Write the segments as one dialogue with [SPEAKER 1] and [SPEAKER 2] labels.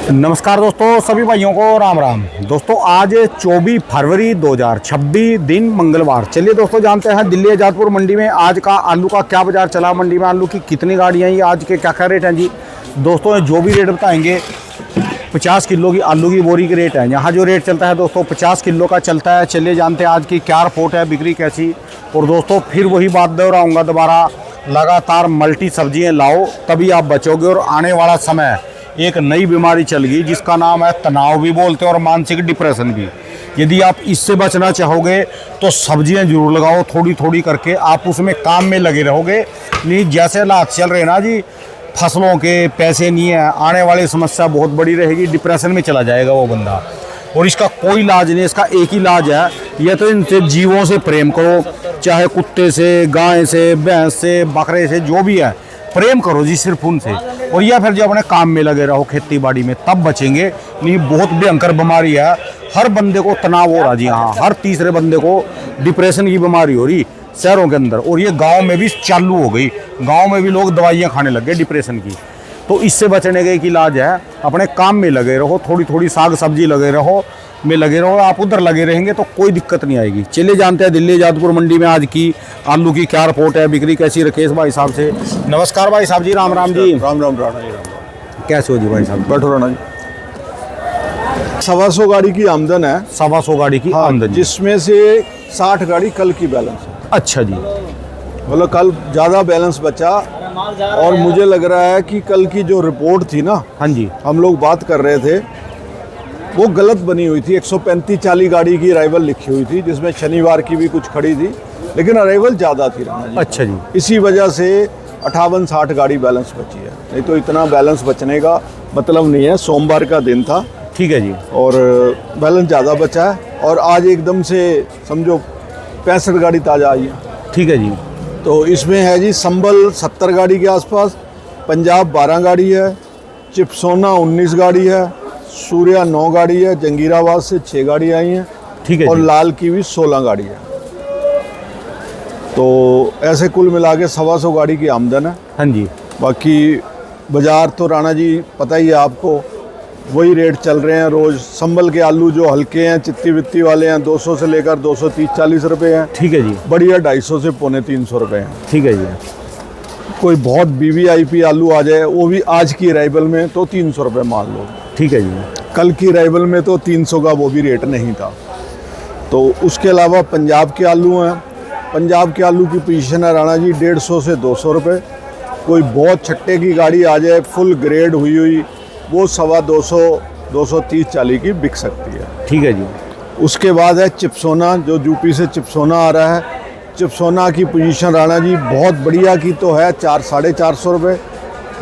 [SPEAKER 1] नमस्कार दोस्तों, सभी भाइयों को राम राम। दोस्तों आज 24 फरवरी 2026 दिन मंगलवार। चलिए दोस्तों जानते हैं दिल्ली आज़ादपुर मंडी में आज का आलू का क्या बाजार चला, मंडी में आलू की कितनी गाड़ियाँ हैं, आज के क्या क्या रेट हैं जी। दोस्तों जो भी रेट बताएंगे 50 किलो की आलू की बोरी की रेट है। यहाँ जो रेट चलता है दोस्तों 50 किलो का चलता है। चलिए जानते हैं आज की क्या रिपोर्ट है, बिक्री कैसी। और दोस्तों फिर वही बात दोहराऊँगा दोबारा, लगातार मल्टी सब्जियाँ लाओ तभी आप बचोगे। और आने वाला समय एक नई बीमारी चल गई जिसका नाम है तनाव भी बोलते हैं और मानसिक डिप्रेशन भी। यदि आप इससे बचना चाहोगे तो सब्जियां जरूर लगाओ, थोड़ी थोड़ी करके आप उसमें काम में लगे रहोगे। नहीं जैसे हालात चल रहे ना जी, फसलों के पैसे नहीं है, आने वाली समस्या बहुत बड़ी रहेगी, डिप्रेशन में चला जाएगा वो बंदा। और इसका कोई इलाज नहीं, इसका एक ही इलाज है, यह तो इनसे जीवों से प्रेम करो, चाहे कुत्ते से, गाय से, भैंस से, बकरे से, जो भी है प्रेम करो जी सिर्फ उनसे। और या फिर जो अपने काम में लगे रहो खेती बाड़ी में, तब बचेंगे। नहीं बहुत भयंकर बीमारी है, हर बंदे को तनाव हो रहा जी। हाँ, हर तीसरे बंदे को डिप्रेशन की बीमारी हो रही शहरों के अंदर, और ये गांव में भी चालू हो गई। गांव में भी लोग दवाइयाँ खाने लग गए डिप्रेशन की। तो इससे बचने का एक इलाज है, अपने काम में लगे रहो, थोड़ी थोड़ी साग सब्जी लगे रहो में लगे रहो। आप उधर लगे रहेंगे तो कोई दिक्कत नहीं आएगी। चलिए जानते हैं दिल्ली आज़ादपुर मंडी में आज की आलू की क्या रिपोर्ट है, बिक्री कैसी। राकेश भाई साहब से नमस्कार। भाई साहब जी राम राम जी।
[SPEAKER 2] राम राम राणा जी, राम।
[SPEAKER 1] कैसे हो जी भाई साहब?
[SPEAKER 2] बैठो राणा जी। 125 गाड़ी की आमदन है।
[SPEAKER 1] 125 गाड़ी की आमदन,
[SPEAKER 2] जिसमें से 60 गाड़ी कल की बैलेंस है।
[SPEAKER 1] अच्छा जी,
[SPEAKER 2] मतलब कल ज़्यादा बैलेंस बचा। और मुझे लग रहा है कि कल की जो रिपोर्ट थी ना,
[SPEAKER 1] हाँ जी,
[SPEAKER 2] हम लोग बात कर रहे थे, वो गलत बनी हुई थी। 135-40 गाड़ी की अराइवल लिखी हुई थी, जिसमें शनिवार की भी कुछ खड़ी थी, लेकिन अराइवल ज़्यादा थी राणा जी।
[SPEAKER 1] अच्छा जी,
[SPEAKER 2] इसी वजह से 58-60 गाड़ी बैलेंस बची है। नहीं तो इतना बैलेंस बचने का मतलब नहीं है। सोमवार का दिन था,
[SPEAKER 1] ठीक है जी,
[SPEAKER 2] और बैलेंस ज़्यादा बचा है। और आज एकदम से समझो 65 गाड़ी ताज़ा आई है।
[SPEAKER 1] ठीक है जी।
[SPEAKER 2] तो इसमें है जी संबल 70 गाड़ी के आसपास, पंजाब 12 गाड़ी है, चिपसोना 19 गाड़ी है, सूर्या 9 गाड़ी है, जंगीराबाद से 6 गाड़ी आई हैं,
[SPEAKER 1] ठीक है
[SPEAKER 2] और
[SPEAKER 1] जी।
[SPEAKER 2] लाल की भी 16 गाड़ी है। तो ऐसे कुल मिला के 125 गाड़ी की आमदन है।
[SPEAKER 1] हाँ जी,
[SPEAKER 2] बाकी बाज़ार तो राणा जी पता ही है आपको, वही रेट चल रहे हैं रोज़। संबल के आलू जो हल्के हैं, चित्ती वित्ती वाले हैं, 200 से लेकर 230-40 रुपये हैं।
[SPEAKER 1] ठीक है जी,
[SPEAKER 2] बढ़िया 250 से पौने 300 रुपये हैं।
[SPEAKER 1] ठीक है जी,
[SPEAKER 2] कोई बहुत BVIP आलू आ जाए, वो भी आज की अराइवल में, तो 300 रुपये मान लो।
[SPEAKER 1] ठीक है जी,
[SPEAKER 2] कल की अराइवल में तो 300 का वो भी रेट नहीं था। तो उसके अलावा पंजाब के आलू हैं। पंजाब के आलू की पोजीशन है राणा जी 150 से 200 रुपये। कोई बहुत छट्टे की गाड़ी आ जाए, फुल ग्रेड हुई वो 225, 230-40 की बिक सकती है।
[SPEAKER 1] ठीक है जी।
[SPEAKER 2] उसके बाद है चिपसोना, जो यूपी से चिपसोना आ रहा है। चिपसोना की पोजीशन राणा जी बहुत बढ़िया की तो है 400-450 रुपये,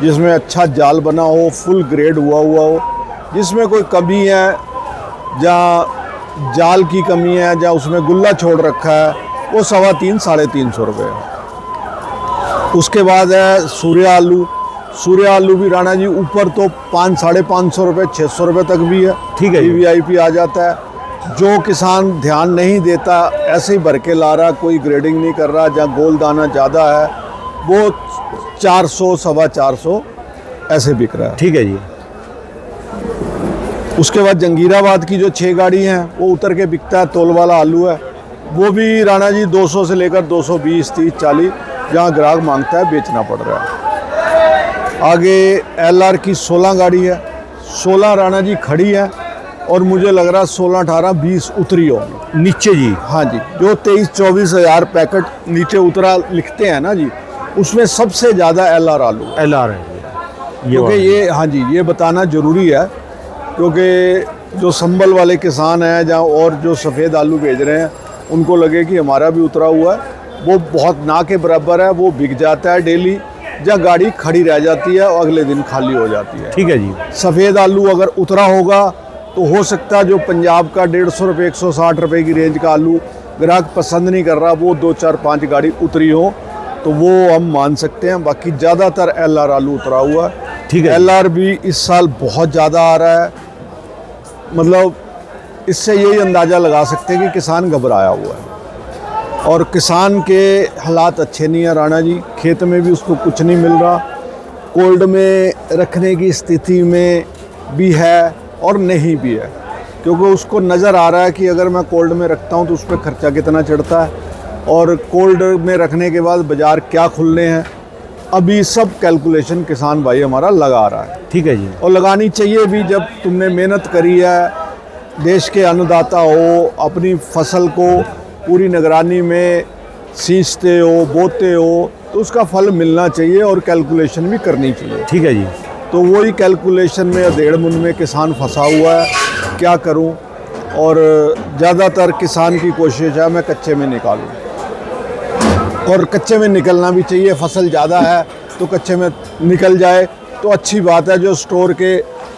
[SPEAKER 2] जिसमें अच्छा जाल बना हो, फुल ग्रेड हुआ हो। जिसमें कोई कमी है, जहाँ जाल की कमी है, जहाँ उसमें गुल्ला छोड़ रखा है, वो 325-350 रुपये। उसके बाद है सूर्या आलू। सूर्या आलू भी राणा जी ऊपर तो 500-550 रुपये, 600 रुपये तक भी है।
[SPEAKER 1] ठीक है।
[SPEAKER 2] BVIP आ जाता है। जो किसान ध्यान नहीं देता, ऐसे ही भर के ला रहा, कोई ग्रेडिंग नहीं कर रहा, जहाँ गोल दाना ज़्यादा है, वो 400, 425 ऐसे बिक रहा है।
[SPEAKER 1] ठीक है जी।
[SPEAKER 2] उसके बाद जंगीराबाद की जो 6 गाड़ी हैं, वो उतर के बिकता है। तोल वाला आलू है, वो भी राणा जी 200 से लेकर 220, 30, 40, जहाँ ग्राहक मांगता है बेचना पड़ रहा है। आगे LR की 16 गाड़ी है। 16 राणा जी खड़ी है, और मुझे लग रहा है 16, 18, 20 उतरी होगी
[SPEAKER 1] नीचे जी।
[SPEAKER 2] हाँ जी, जो 23-24 हज़ार पैकेट नीचे उतरा लिखते हैं ना जी, उसमें सबसे ज़्यादा LR आलू है।
[SPEAKER 1] LR है
[SPEAKER 2] क्योंकि ये हाँ जी, ये बताना ज़रूरी है, क्योंकि जो संबल वाले किसान हैं जहाँ, और जो सफ़ेद आलू भेज रहे हैं, उनको लगे कि हमारा भी उतरा हुआ है, वो बहुत ना के बराबर है, वो बिक जाता है डेली, जहाँ गाड़ी खड़ी रह जाती है और अगले दिन खाली हो जाती है।
[SPEAKER 1] ठीक है जी।
[SPEAKER 2] सफ़ेद आलू अगर उतरा होगा तो हो सकता है जो पंजाब का 150 रुपये, 160 रुपये की रेंज का आलू ग्राहक पसंद नहीं कर रहा, वो 2, 4, 5 गाड़ी उतरी हो, तो वो हम मान सकते हैं। बाकी ज़्यादातर LR आलू उतरा हुआ है।
[SPEAKER 1] ठीक है।
[SPEAKER 2] LR भी इस साल बहुत ज़्यादा आ रहा है। मतलब इससे यही अंदाज़ा लगा सकते हैं कि किसान घबराया हुआ है, और किसान के हालात अच्छे नहीं है राणा जी। खेत में भी उसको कुछ नहीं मिल रहा, कोल्ड में रखने की स्थिति में भी है और नहीं भी है, क्योंकि उसको नज़र आ रहा है कि अगर मैं कोल्ड में रखता हूँ तो उस पर खर्चा कितना चढ़ता है और कोल्ड में रखने के बाद बाज़ार क्या खुलने हैं। अभी सब कैलकुलेशन किसान भाई हमारा लगा रहा है।
[SPEAKER 1] ठीक है जी।
[SPEAKER 2] और लगानी चाहिए भी, जब तुमने मेहनत करी है, देश के अन्नदाता हो, अपनी फसल को पूरी निगरानी में सींचते हो, बोते हो, तो उसका फल मिलना चाहिए और कैलकुलेशन भी करनी चाहिए।
[SPEAKER 1] ठीक है जी।
[SPEAKER 2] तो वही कैलकुलेशन में 1.5 मन में किसान फंसा हुआ है, क्या करूं। और ज़्यादातर किसान की कोशिश है मैं कच्चे में निकालूं, और कच्चे में निकलना भी चाहिए। फसल ज़्यादा है तो कच्चे में निकल जाए तो अच्छी बात है। जो स्टोर के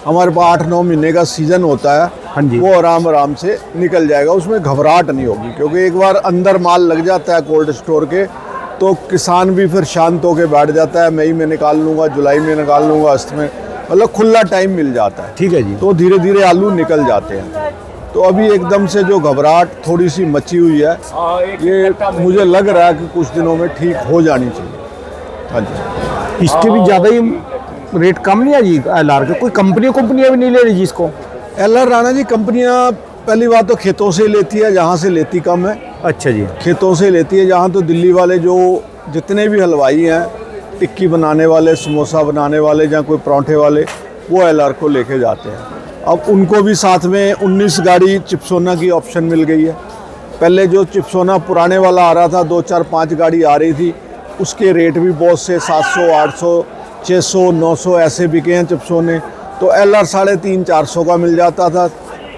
[SPEAKER 2] हमारे पास 8-9 महीने का सीज़न होता है,
[SPEAKER 1] हाँ जी,
[SPEAKER 2] वो आराम आराम से निकल जाएगा, उसमें घबराहट नहीं होगी। क्योंकि एक बार अंदर माल लग जाता है कोल्ड स्टोर के, तो किसान भी फिर शांत होकर बैठ जाता है, मई में निकाल लूँगा, जुलाई में निकाल लूँगा, अगस्त में, मतलब खुला टाइम मिल जाता है।
[SPEAKER 1] ठीक है जी।
[SPEAKER 2] तो धीरे धीरे आलू निकल जाते हैं। तो अभी एकदम से जो घबराहट थोड़ी सी मची हुई है, ये मुझे लग रहा है कि कुछ दिनों में ठीक हो जानी चाहिए। हाँ जी।
[SPEAKER 1] इसके भी ज़्यादा ही रेट कम नहीं है जी LR के? कोई कंपनियां भी नहीं ले रही जी इसको?
[SPEAKER 2] LR राणा जी, कंपनियां पहली बात तो खेतों से लेती है, जहाँ से लेती कम है।
[SPEAKER 1] अच्छा जी।
[SPEAKER 2] खेतों से लेती है जहाँ, तो दिल्ली वाले जो जितने भी हलवाई हैं, टिक्की बनाने वाले, समोसा बनाने वाले या कोई पराठे वाले, वो LR को लेके जाते हैं। अब उनको भी साथ में 19 गाड़ी चिप्सोना की ऑप्शन मिल गई है। पहले जो चिप्सोना पुराने वाला आ रहा था, 2, 4, 5 गाड़ी आ रही थी, उसके रेट भी बहुत से 700, 800, 600, 900 ऐसे बिके हैं चिप्सोने। तो LR 350-400 का मिल जाता था,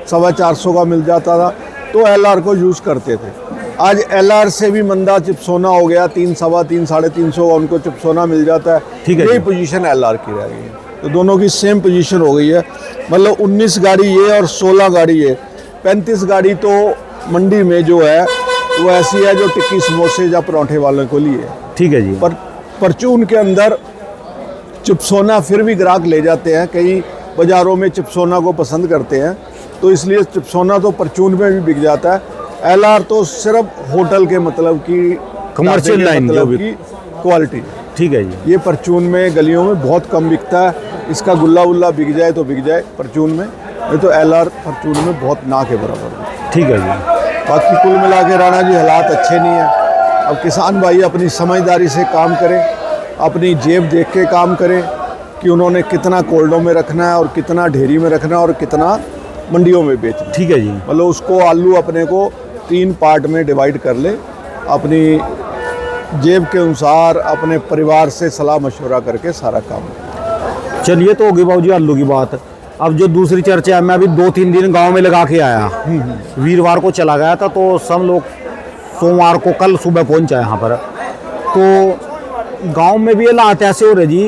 [SPEAKER 2] 425 का मिल जाता था, तो LR को यूज़ करते थे। आज LR से भी मंदा चिप्सोना हो गया, 3, 3.25, 350 का उनको चिप्सोना मिल जाता है।
[SPEAKER 1] ठीक है
[SPEAKER 2] यही
[SPEAKER 1] जी।
[SPEAKER 2] पोजीशन LR की रह गई है, तो दोनों की सेम पोजीशन हो गई है। मतलब 19 गाड़ी ये और 16 गाड़ी ये, 35 गाड़ी तो मंडी में जो है वो ऐसी है जो टिक्की समोसे या पराठे वालों को लिए है।
[SPEAKER 1] ठीक है जी।
[SPEAKER 2] पर परचून के अंदर चिप्सोना फिर भी ग्राहक ले जाते हैं, कई बाज़ारों में चिप्सोना को पसंद करते हैं, तो इसलिए चिप्सोना तो परचून में भी बिक जाता है। LR तो सिर्फ होटल के मतलब की,
[SPEAKER 1] कमर्शियल लाइन
[SPEAKER 2] मतलब की क्वालिटी।
[SPEAKER 1] ठीक है जी।
[SPEAKER 2] ये परचून में गलियों में बहुत कम बिकता है। इसका गुल्ला वुल्ला बिक जाए तो बिक जाए परचून में, नहीं तो LR परचून में बहुत ना के बराबर है।
[SPEAKER 1] ठीक है जी।
[SPEAKER 2] बाकी कुल मिला के राणा जी हालात अच्छे नहीं हैं। अब किसान भाई अपनी समझदारी से काम करें, अपनी जेब देख के काम करें कि उन्होंने कितना कोल्डों में रखना है और कितना ढेरी में रखना है और कितना मंडियों में बेचना है।
[SPEAKER 1] ठीक है जी।
[SPEAKER 2] मतलब उसको आलू अपने को 3 पार्ट में डिवाइड कर ले, अपनी जेब के अनुसार अपने परिवार से सलाह मशवरा करके सारा काम।
[SPEAKER 1] चलिए, तो होगी बाबूजी आलू की बात। अब जो दूसरी चर्चा है, मैं अभी 2-3 दिन गांव में लगा के आया। वीरवार को चला गया था, तो सब लोग सोमवार को कल सुबह पहुंचा यहाँ पर। तो गांव में भी ये हालात ऐसे हो रहे जी,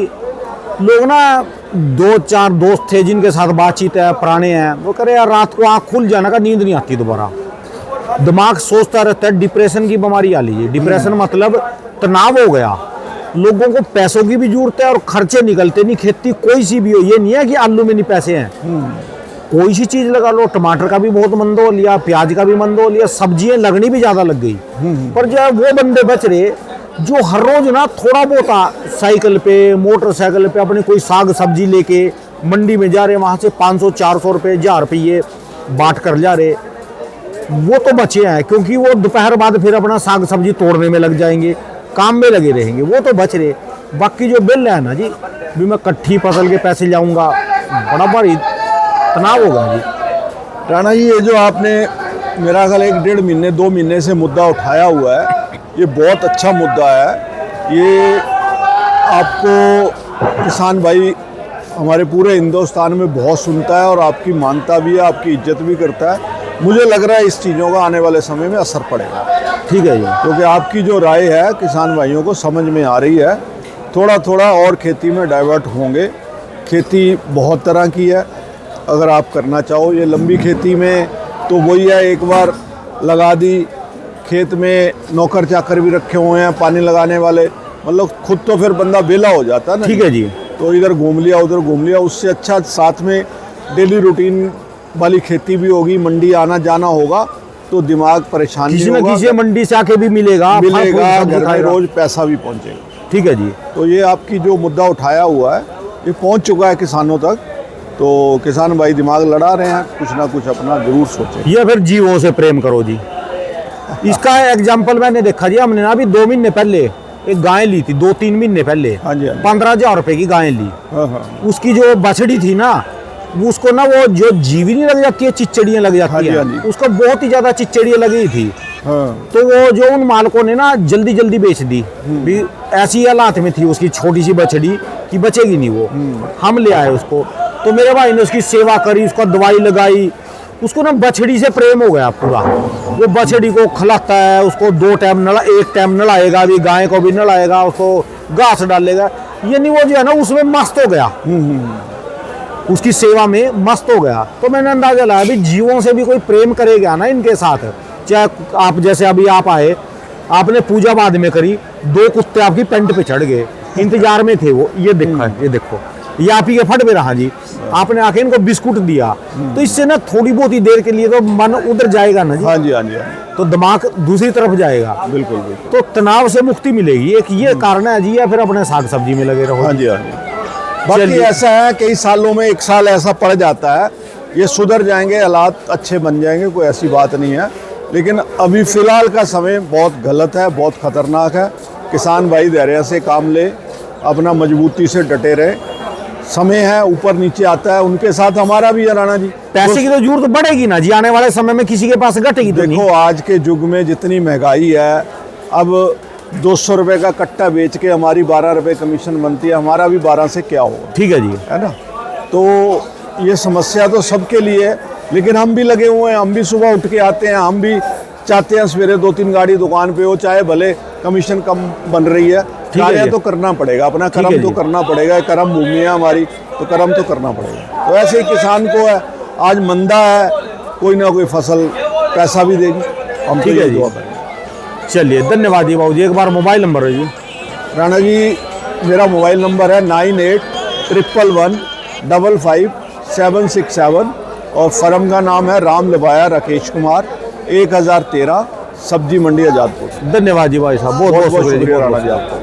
[SPEAKER 1] लोग ना 2-4 दोस्त थे जिनके साथ बातचीत है, पुराने हैं, वो कह रहे यार रात को आँख खुल जाने का नींद नहीं आती दोबारा, दिमाग सोचता रहता है। डिप्रेशन की बीमारी आ लीजिए। डिप्रेशन मतलब तनाव हो गया। लोगों को पैसों की भी जरूरत है और खर्चे निकलते नहीं। खेती कोई सी भी हो, ये नहीं है कि आलू में नहीं पैसे हैं, कोई सी चीज लगा लो। टमाटर का भी बहुत मंद हो लिया, प्याज का भी मंद हो लिया, सब्जियां लगनी भी ज्यादा लग गई। पर जो वो बंदे बच रहे जो हर रोज ना थोड़ा बहुत साइकिल पे, मोटरसाइकिल पे अपनी कोई साग सब्जी लेके मंडी में जा रहे, वहां से 500-400 रुपये, 1000 रुपये बांट कर जा रहे, वो तो बचे हैं। क्योंकि वो दोपहर बाद फिर अपना साग सब्जी तोड़ने में लग जाएंगे, काम में लगे रहेंगे, वो तो बच रहे। बाकी जो बिल है ना जी, भी मैं कट्ठी फसल के पैसे जाऊंगा, बड़ा भारी तनाव होगा जी।
[SPEAKER 2] राणा जी, ये जो आपने मेरा ख्याल 1-1.5 महीने 2 महीने से मुद्दा उठाया हुआ है, ये बहुत अच्छा मुद्दा है। ये आपको किसान भाई हमारे पूरे हिंदुस्तान में बहुत सुनता है और आपकी मानता भी है, आपकी इज्जत भी करता है। मुझे लग रहा है इस चीज़ों का आने वाले समय में असर पड़ेगा।
[SPEAKER 1] ठीक है जी।
[SPEAKER 2] क्योंकि आपकी जो राय है किसान भाइयों को समझ में आ रही है। थोड़ा थोड़ा और खेती में डाइवर्ट होंगे। खेती बहुत तरह की है, अगर आप करना चाहो। ये लंबी खेती में तो वही है, एक बार लगा दी, खेत में नौकर चाकर भी रखे हुए हैं पानी लगाने वाले, मतलब खुद तो फिर बंदा बेला हो जाता है ना।
[SPEAKER 1] ठीक है जी।
[SPEAKER 2] तो इधर घूम लिया उधर घूम लिया, उससे अच्छा साथ में डेली रूटीन वाली खेती भी होगी, मंडी आना जाना होगा तो दिमाग परेशान नहीं होगा,
[SPEAKER 1] किसी मंडी से आके भी मिलेगा,
[SPEAKER 2] घर में रोज पैसा भी पहुंचेगा।
[SPEAKER 1] ठीक है जी।
[SPEAKER 2] तो ये आपकी जो मुद्दा उठाया हुआ है ये पहुंच चुका है किसानों तक। तो किसान भाई दिमाग लड़ा रहे हैं, कुछ ना कुछ अपना जरूर सोचें।
[SPEAKER 1] ये फिर जीवों से प्रेम करो जी। इसका एग्जाम्पल मैंने देखा जी, हमने ना अभी 2 महीने पहले एक गाय ली थी, 2-3 महीने पहले।
[SPEAKER 2] हाँ जी, हाँ जी।
[SPEAKER 1] 15,000 रुपए की गाय ली।
[SPEAKER 2] हाँ हाँ
[SPEAKER 1] उसकी जो बछड़ी थी ना, उसको ना वो जो जीवी नहीं लग जाती है, चिचड़ियाँ लग
[SPEAKER 2] हाँ
[SPEAKER 1] जाती
[SPEAKER 2] जी,
[SPEAKER 1] है,
[SPEAKER 2] हाँ जी।
[SPEAKER 1] उसको बहुत ही ज्यादा चिचड़ियाँ लगी थी।
[SPEAKER 2] हाँ
[SPEAKER 1] तो वो जो उन मालकों ने ना जल्दी जल्दी बेच दी भी, ऐसी हालात में थी उसकी छोटी सी बछड़ी कि बचेगी नहीं वो। हम ले आए उसको, तो मेरे भाई ने उसकी सेवा करी, उसको दवाई लगाई, उसको ना बछड़ी से प्रेम हो गया पूरा। वो बछड़ी को खिलाता है, उसको 2 टाइम नला, 1 टाइम नलाएगा, अभी गाय को भी नलाएगा, उसको घास डालेगा, ये नहीं वो जो है ना उसमें मस्त हो गया, उसकी सेवा में मस्त हो गया। तो मैंने अंदाजा लगाया भी जीवों से भी कोई प्रेम करेगा ना इनके साथ, चाहे आप जैसे अभी आप आए, आपने पूजा बाद में करी, 2 कुत्ते आपकी पेंट पे चढ़ गए, इंतजार में थे वो, ये देखा, ये देखो, ये आप ही के फट पे रहा जी, आपने आके इनको बिस्कुट दिया, तो इससे ना थोड़ी बहुत ही देर के लिए तो मन उधर जाएगा ना जी,
[SPEAKER 2] हाँ जी, हाँ जी, हाँ जी।
[SPEAKER 1] तो दिमाग दूसरी तरफ जाएगा,
[SPEAKER 2] बिल्कुल बिल्कुल।
[SPEAKER 1] तो तनाव से मुक्ति मिलेगी। एक ये कारण है जी, या फिर अपने साग सब्जी में लगे रहो।
[SPEAKER 2] हाँ जी, हाँ जी। बाकी
[SPEAKER 1] चलिए।
[SPEAKER 2] ऐसा है, कई सालों में 1 साल ऐसा पड़ जाता है, ये सुधर जाएंगे, हालात अच्छे बन जाएंगे, कोई ऐसी बात नहीं है। लेकिन अभी फ़िलहाल का समय बहुत गलत है, बहुत ख़तरनाक है। किसान भाई धैर्य से काम ले, अपना मजबूती से डटे रहे। समय है, ऊपर नीचे आता है, उनके साथ हमारा भी है राणा जी।
[SPEAKER 1] पैसे की तो जरूरत तो बढ़ेगी ना जी, आने वाले समय में किसी के पास घटेगी तो नहीं।
[SPEAKER 2] देखो आज के युग में जितनी महंगाई है, अब 200 रुपये का कट्टा बेच के हमारी 12 रुपये कमीशन बनती है, हमारा भी 12 से क्या होगा,
[SPEAKER 1] ठीक है जी।
[SPEAKER 2] है ना। तो ये समस्या तो सबके लिए है, लेकिन हम भी लगे हुए हैं, हम भी सुबह उठ के आते हैं, हम भी चाहते हैं सवेरे 2-3 गाड़ी दुकान पे हो, चाहे भले कमीशन कम बन रही है,
[SPEAKER 1] ठीक है
[SPEAKER 2] कार्य
[SPEAKER 1] जी।
[SPEAKER 2] तो करना पड़ेगा, अपना
[SPEAKER 1] ठीक
[SPEAKER 2] कर्म
[SPEAKER 1] है
[SPEAKER 2] तो
[SPEAKER 1] जी।
[SPEAKER 2] करना पड़ेगा, कर्म भूमि है हमारी, तो कर्म तो करना पड़ेगा। तो ऐसे ही किसान को है, आज मंदा है, कोई ना कोई फसल पैसा भी देगी, हम तो
[SPEAKER 1] ठीक है
[SPEAKER 2] ये
[SPEAKER 1] जी।
[SPEAKER 2] दुआ करें।
[SPEAKER 1] चलिए धन्यवाद जी बाबू जी। एक बार मोबाइल नंबर है जी।
[SPEAKER 2] राणा जी मेरा मोबाइल नंबर है 9811155767 और फर्म का नाम है राम लिवाया राकेश कुमार, 1013 सब्जी मंडी आजादपुर।
[SPEAKER 1] धन्यवाद जी भाई साहब, बहुत
[SPEAKER 2] बहुत
[SPEAKER 1] बहुत
[SPEAKER 2] बहुत
[SPEAKER 1] शुक्रिया जी,
[SPEAKER 2] शुक्रिया
[SPEAKER 1] बहुत
[SPEAKER 2] राणा
[SPEAKER 1] बहुत
[SPEAKER 2] जी आपका।